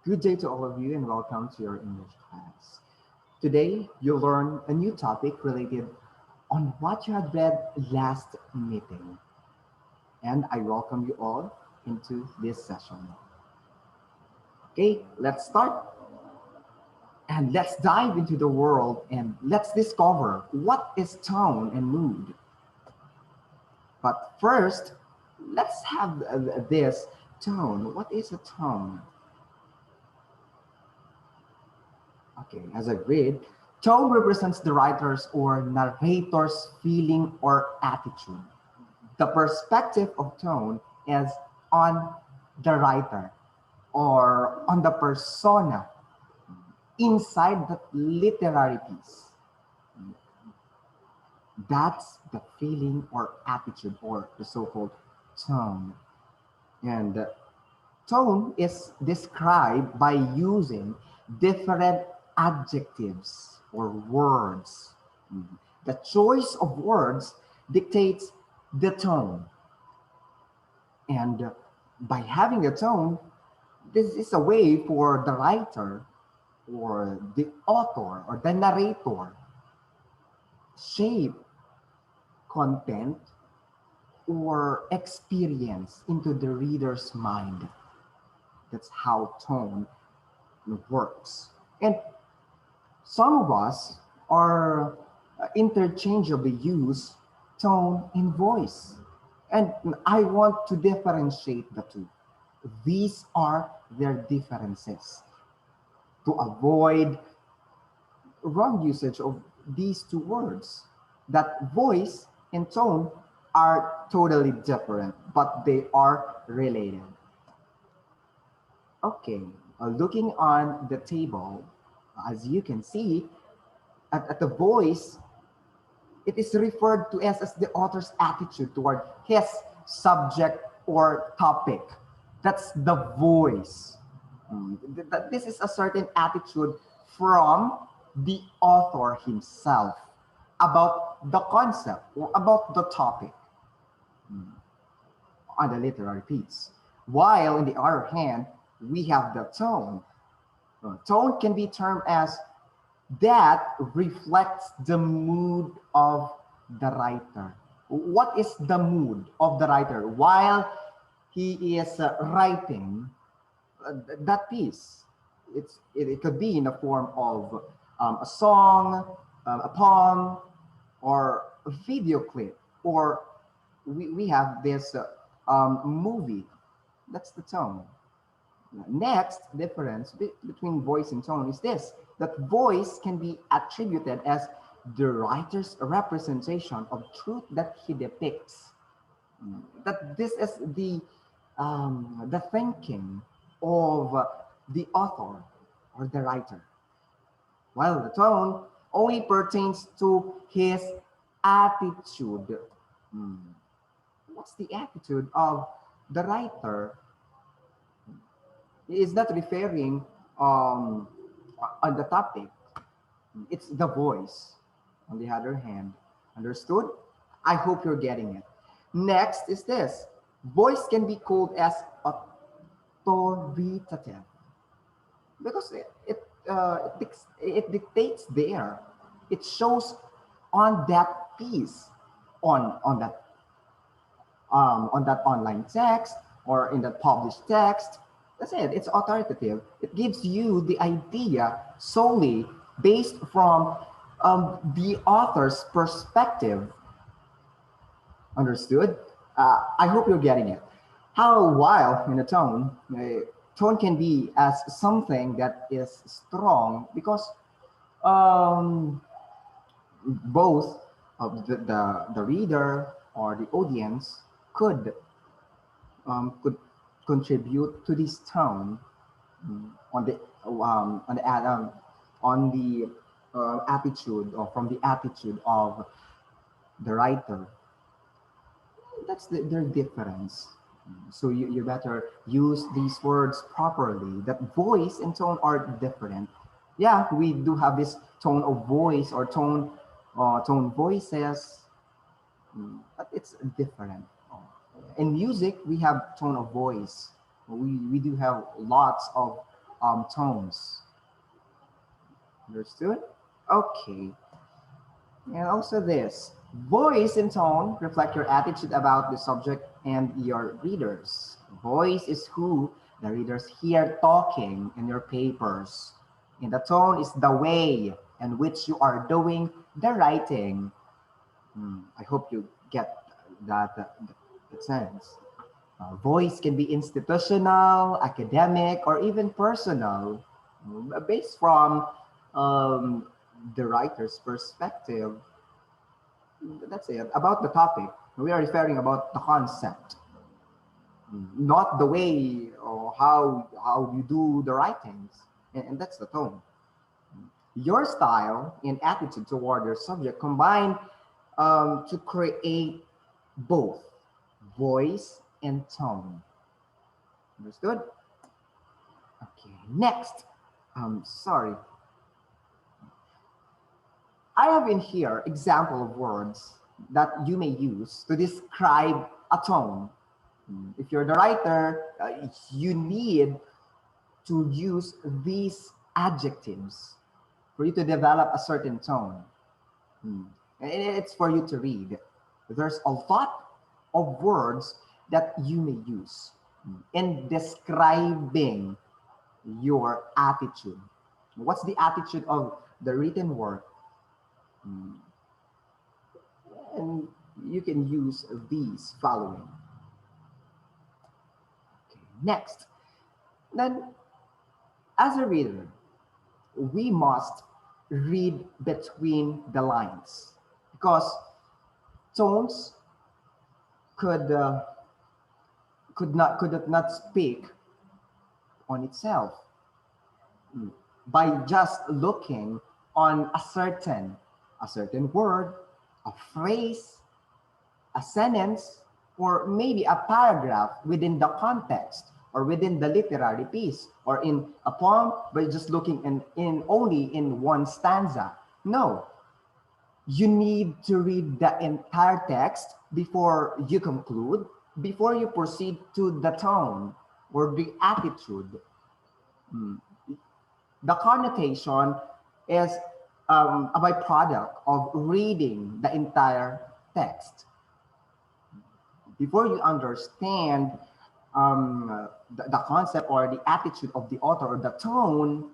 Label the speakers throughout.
Speaker 1: Good day to all of you and welcome to your English class. Today, you'll learn a new topic related on what you had read last meeting. And I welcome you all into this session. Okay, let's start and let's dive into the world and let's discover what is tone and mood. But first, let's have this tone. What is a tone? Okay, as I read, tone represents the writer's or narrator's feeling or attitude. The perspective of tone is on the writer or on the persona inside the literary piece. That's the feeling or attitude or the so-called tone. And tone is described by using different adjectives or words. The choice of words dictates the tone. And by having a tone, this is a way for the writer or the author or the narrator shape content or experience into the reader's mind. That's how tone works. And some of us are interchangeably use tone and voice. And I want to differentiate the two. These are their differences to avoid wrong usage of these two words. That voice and tone are totally different, but they are related. Okay, looking on the table, as you can see, at the voice, it is referred to as the author's attitude toward his subject or topic. That's the voice. This is a certain attitude from the author himself about the concept or about the topic on the literary piece. While in the other hand, we have the tone. Tone can be termed as that reflects the mood of the writer. What is the mood of the writer while he is writing that piece? It could be in the form of a song, a poem, or a video clip, or we have this movie. That's the tone. Next difference between voice and tone is this, that voice can be attributed as the writer's representation of truth that he depicts. That this is the thinking of the author or the writer, while the tone only pertains to his attitude. Hmm. What's the attitude of the writer? Is not referring on the topic. It's the voice. On the other hand, understood? I hope you're getting it. Next is this. Voice can be called as authoritative because it dictates there. It shows on that piece, on that online text or in the published text. That's it. It's authoritative. It gives you the idea solely based from the author's perspective. Understood? I hope you're getting it. How while in a tone, tone can be as something that is strong because um, both of the reader or the audience could contribute to this tone on the on the attitude or from the attitude of the writer. That's their difference. So you better use these words properly. That voice and tone are different. Yeah, we do have this tone of voice or tone voices, but it's different. In music, we have tone of voice. We do have lots of tones. Understood? Okay. And also this voice and tone reflect your attitude about the subject and your readers. Voice is who the readers hear talking in your papers. And the tone is the way in which you are doing the writing. I hope you get that sense. Voice can be institutional, academic, or even personal, based from um, the writer's perspective. That's it. About the topic, we are referring about the concept, not the way or how you do the writings, and that's the tone. Your style and attitude toward your subject combine to create both voice and tone. Understood? Okay. Next, sorry, I have in here example of words that you may use to describe a tone. If you're the writer, you need to use these adjectives for you to develop a certain tone. And it's for you to read. There's a lot of words that you may use in describing your attitude. What's the attitude of the written word? And you can use these following. Okay. Next, then as a reader, we must read between the lines because tones could could not speak on itself by just looking on a certain word, a phrase, a sentence, or maybe a paragraph within the context or within the literary piece or in a poem by just looking in only in one stanza. No, you need to read the entire text before you conclude, before you proceed to the tone or the attitude. The connotation is a byproduct of reading the entire text. Before you understand the concept or the attitude of the author or the tone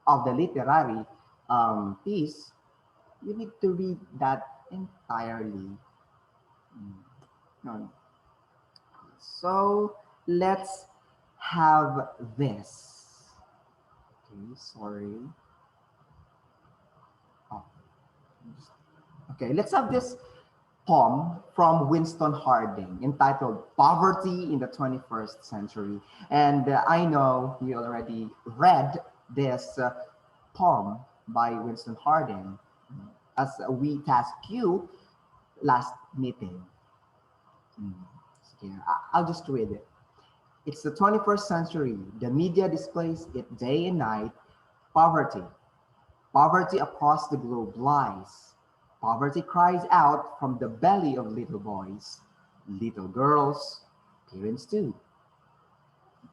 Speaker 1: of the literary piece, you need to read that entirely. No. So let's have this. Okay, sorry. Oh. Okay, let's have this poem from Winston Harding entitled Poverty in the 21st Century. And I know you already read this poem by Winston Harding as we tasked you last meeting. Okay, I'll just read it. It's the 21st century. The media displays it day and night. Poverty. Poverty across the globe lies. Poverty cries out from the belly of little boys, little girls, parents too,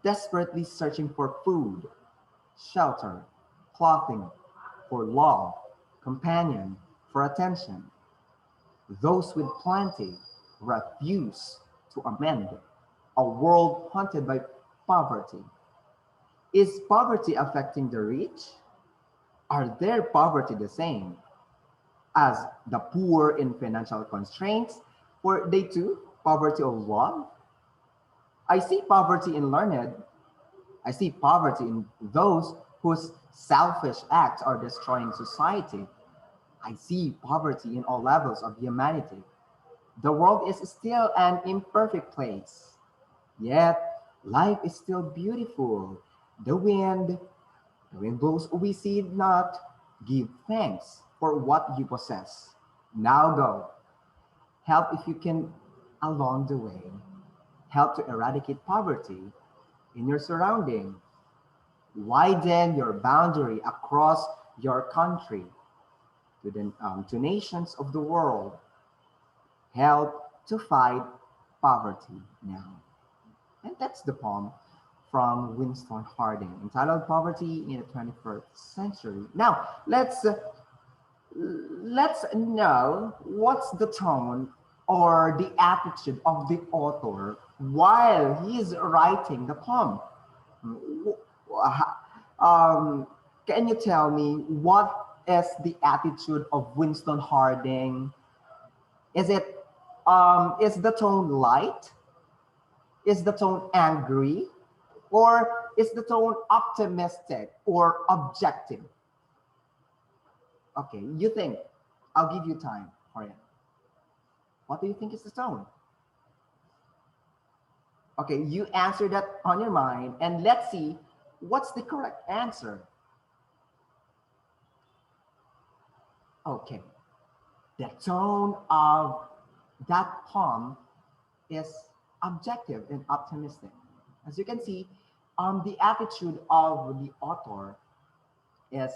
Speaker 1: desperately searching for food, shelter, clothing, for love, companion, for attention. Those with plenty refuse to amend a world haunted by poverty. Is poverty affecting the rich? Are their poverty the same as the poor in financial constraints? Or they too poverty of love? I see poverty in learned. I see poverty in those whose selfish acts are destroying society. I see poverty in all levels of humanity. The world is still an imperfect place, yet life is still beautiful. The wind, the wind blows, we see it not. Give thanks for what you possess. Now go. Help if you can along the way. Help to eradicate poverty in your surrounding. Widen your boundary across your country to nations of the world. Help to fight poverty now. And that's the poem from Winston Harding, entitled "Poverty in the 21st Century." Now, let's know what's the tone or the attitude of the author while he's writing the poem. W- Um, can you tell me what is the attitude of Winston Harding? Is the tone light? Is the tone angry? Or is the tone optimistic or objective? Okay, you think. I'll give you time for it. What do you think is the tone? Okay, you answer that on your mind, and let's see what's the correct answer. Okay, the tone of that poem is objective and optimistic. As you can see, the attitude of the author is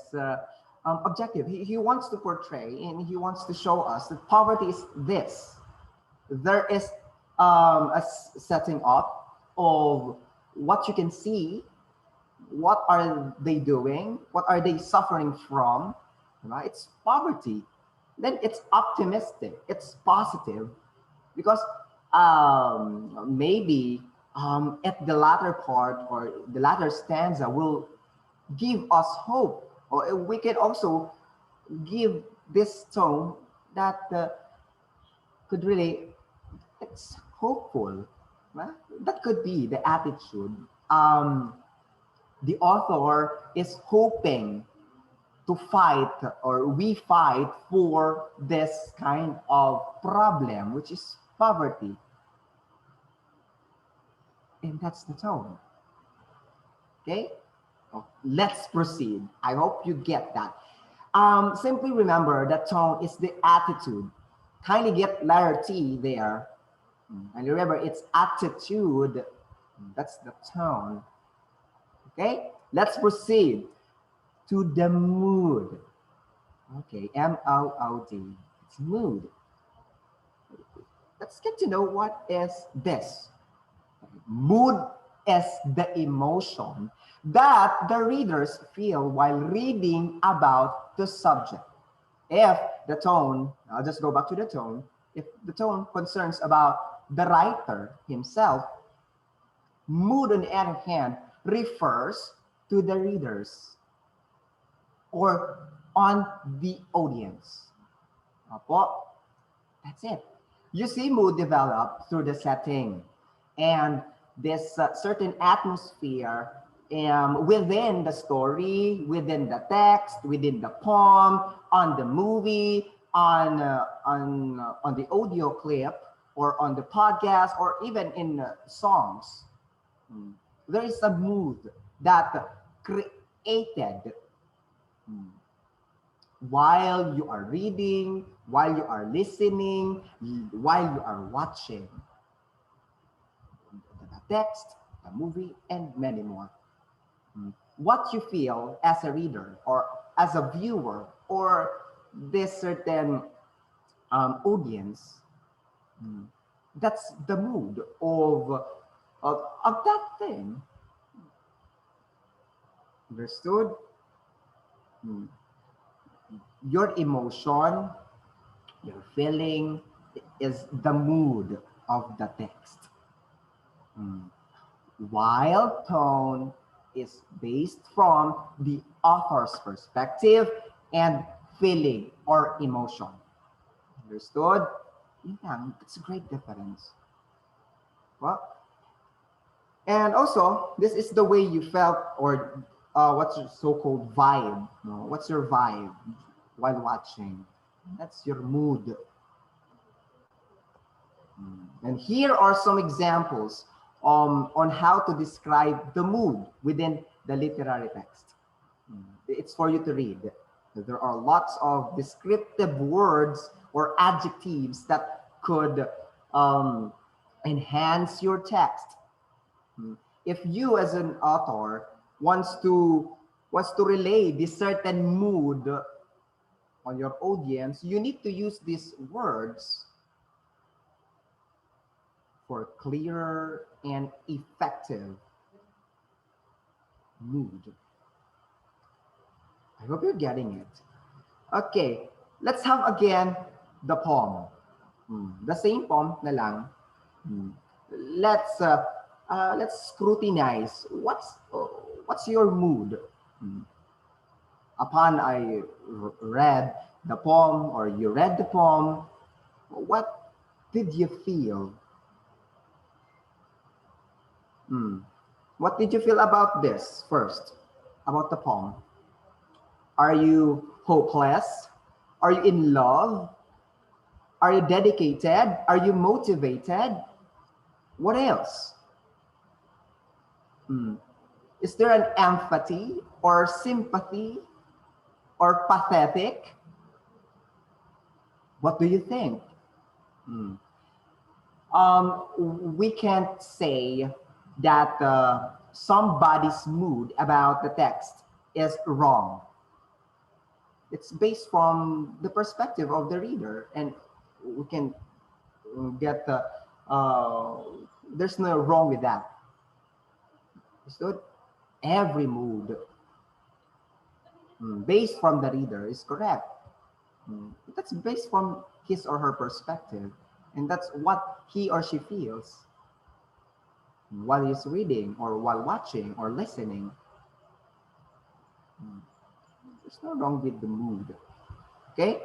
Speaker 1: objective. He wants to portray and he wants to show us that poverty is this. There is setting up of what you can see. What are they doing? What are they suffering from? Right? It's poverty. Then it's optimistic. It's positive because maybe at the latter part or the latter stanza will give us hope, or we can also give this tone that could really, it's hopeful, right? That could be the attitude. The author is hoping to fight, or we fight for this kind of problem, which is poverty. And that's the tone. Okay, let's proceed. I hope you get that. Simply remember that tone is the attitude. Kindly get letter T there. And remember, it's attitude. That's the tone. Okay, let's proceed to the mood. Okay, MOOD. It's mood. Let's get to know what is this. Mood is the emotion that the readers feel while reading about the subject. If the tone, I'll just go back to the tone, if the tone concerns about the writer himself, mood on the other hand refers to the readers or on the audience. Opo, that's it. You see mood develop through the setting and this certain atmosphere within the story, within the text, within the poem, on the movie, on the audio clip, or on the podcast, or even in songs. Mm. There is a mood that created mm, while you are reading, while you are listening, while you are watching the text, the movie, and many more. What you feel as a reader or as a viewer or this certain audience, mm, that's the mood of that thing. Understood? Mm. Your emotion, your feeling is the mood of the text. Mm. While tone is based from the author's perspective and feeling or emotion. Understood? Yeah, it's a great difference. Well, and also, this is the way you felt, or what's your so-called vibe? No? What's your vibe while watching? That's your mood. And here are some examples on how to describe the mood within the literary text. It's for you to read. There are lots of descriptive words or adjectives that could um, enhance your text. If you as an author wants to relay this certain mood on your audience, you need to use these words for clearer and effective. mood. I hope you're getting it. Okay, let's have again the poem. The same poem na lang. Mm. Let's let's scrutinize what's your mood. Mm. Upon I read the poem or you read the poem, what did you feel? What did you feel about this first? About the poem? Are you hopeless? Are you in love? Are you dedicated? Are you motivated? What else? Is there an empathy or sympathy or pathetic? What do you think? We can't say that somebody's mood about the text is wrong. It's based from the perspective of the reader, and we can get the there's no wrong with that. So every mood based from the reader is correct. That's based from his or her perspective, and that's what he or she feels while he's reading or while watching or listening. There's no wrong with the mood. Okay?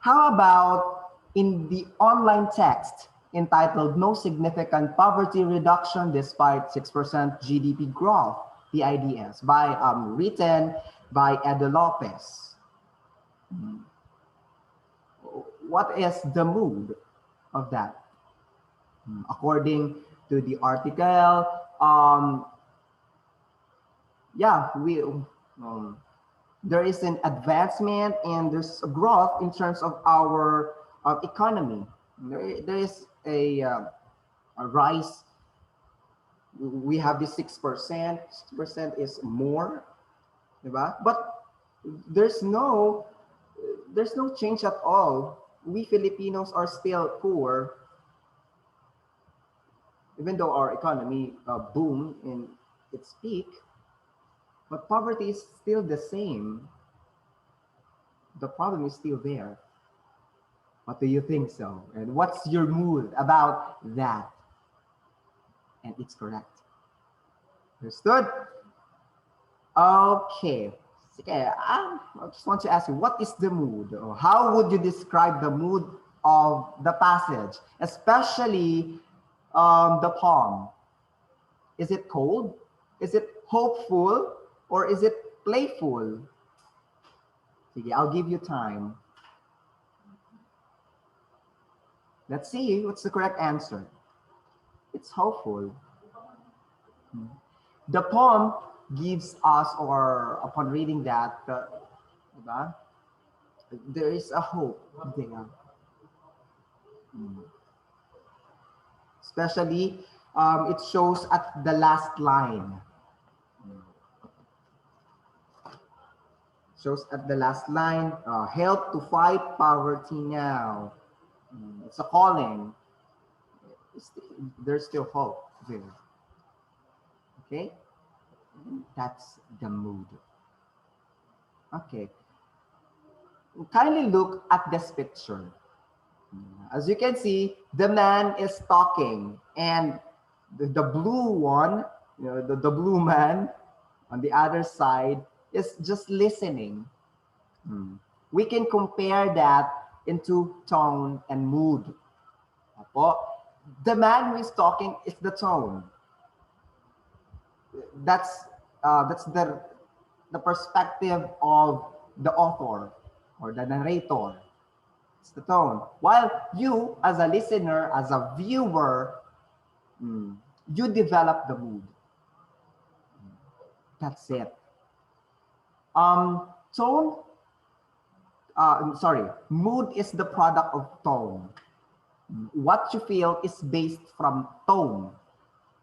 Speaker 1: How about in the online text entitled No Significant Poverty Reduction Despite 6% GDP Growth, PIDS, by written by Edo Lopez. What is the mood of that? According to the article, there is an advancement and there's a growth in terms of our economy. There is a rise. We have the 6%. 6% is more, diba? But there's no change at all. We Filipinos are still poor, even though our economy boomed in its peak. But poverty is still the same. The problem is still there. What do you think so? And what's your mood about that? And it's correct. Understood? Okay. Sige, I just want to ask you, what is the mood? Or how would you describe the mood of the passage, especially the poem? Is it cold? Is it hopeful? Or is it playful? Sige, I'll give you time. Let's see what's the correct answer. It's hopeful. The poem gives us, or upon reading that, there is a hope there. Especially, it shows at the last line. Shows at the last line, help to fight poverty now. It's a calling. There's still hope there. Okay? That's the mood. Okay. Kindly look at this picture. As you can see, the man is talking, and the blue one, the blue man on the other side is just listening. We can compare that into tone and mood. The man who is talking is the tone. That's the perspective of the author or the narrator. It's the tone. While you, as a listener, as a viewer, you develop the mood. That's it. Tone. Mood is the product of tone. What you feel is based from tone.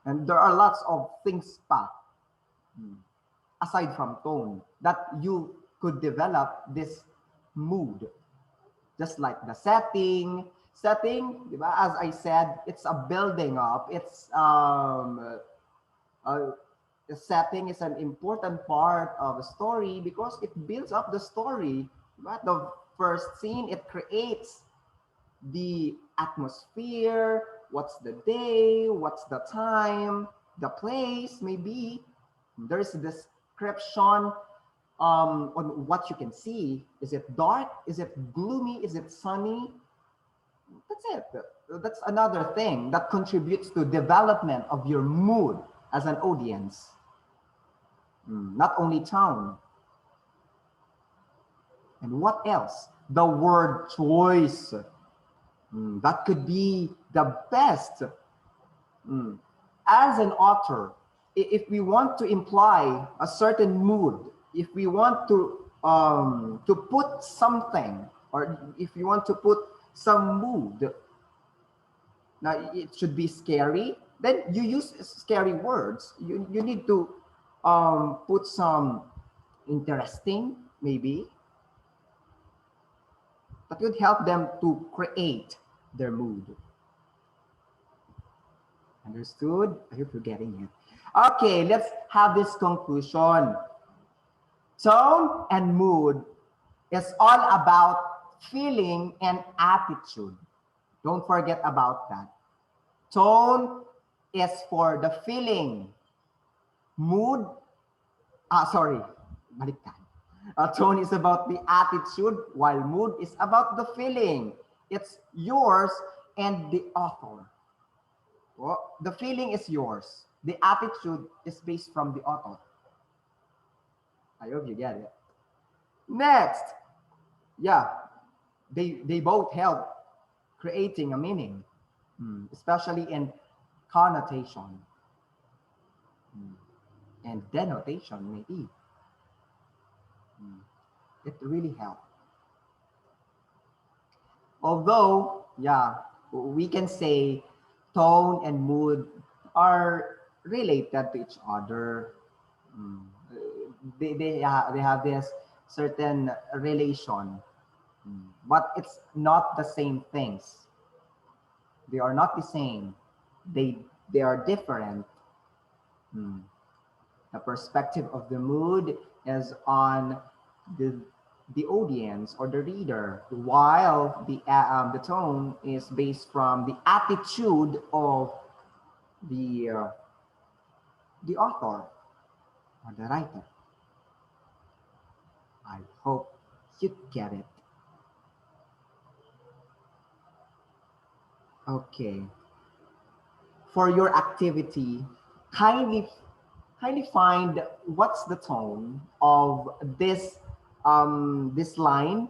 Speaker 1: And there are lots of things aside from tone that you could develop this mood. Just like the setting, as I said, it's a building up. It's The setting is an important part of a story because it builds up the story. But the first scene, it creates the atmosphere, what's the day, what's the time, the place, maybe. There's a description on what you can see. Is it dark? Is it gloomy? Is it sunny? That's it. That's another thing that contributes to development of your mood as an audience. Not only tone. And what else? The word choice. That could be the best. As an author, if we want to imply a certain mood, if we want to put something, or if you want to put some mood, now it should be scary, then you use scary words. You need to put some interesting, maybe, that would help them to create their mood. Understood? I hope you're getting it. Okay, let's have this conclusion. Tone and mood is all about feeling and attitude. Don't forget about that. Tone is for the feeling. Mood, sorry, baliktad. Tone is about the attitude, while mood is about the feeling. It's yours and the author. Well, the feeling is yours. The attitude is based from the author. I hope you get it. Next, yeah, they both help creating a meaning, especially in connotation and denotation, maybe. It really helps. Although, yeah, we can say tone and mood are related to each other. They have this certain relation, but it's not the same things. They are not the same. They are different. The perspective of the mood is on the audience or the reader, while the tone is based from the attitude of the author or the writer. I hope you get it. Okay. For your activity, kindly find what's the tone of this line,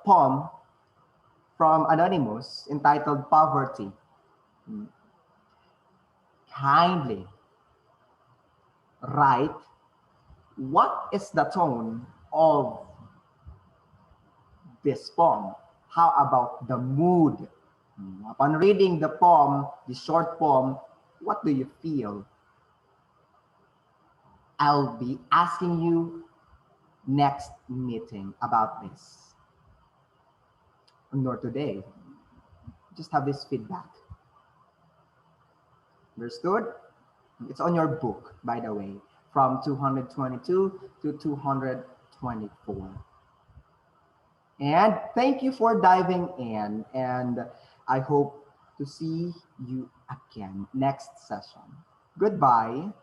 Speaker 1: poem from Anonymous entitled Poverty. Kindly write what is the tone of this poem. How about the mood? Upon reading the poem, the short poem, what do you feel? I'll be asking you next meeting about this. Nor today. Just have this feedback. Understood? It's on your book, by the way, from 222 to 224. And thank you for diving in, and I hope to see you again next session. Goodbye.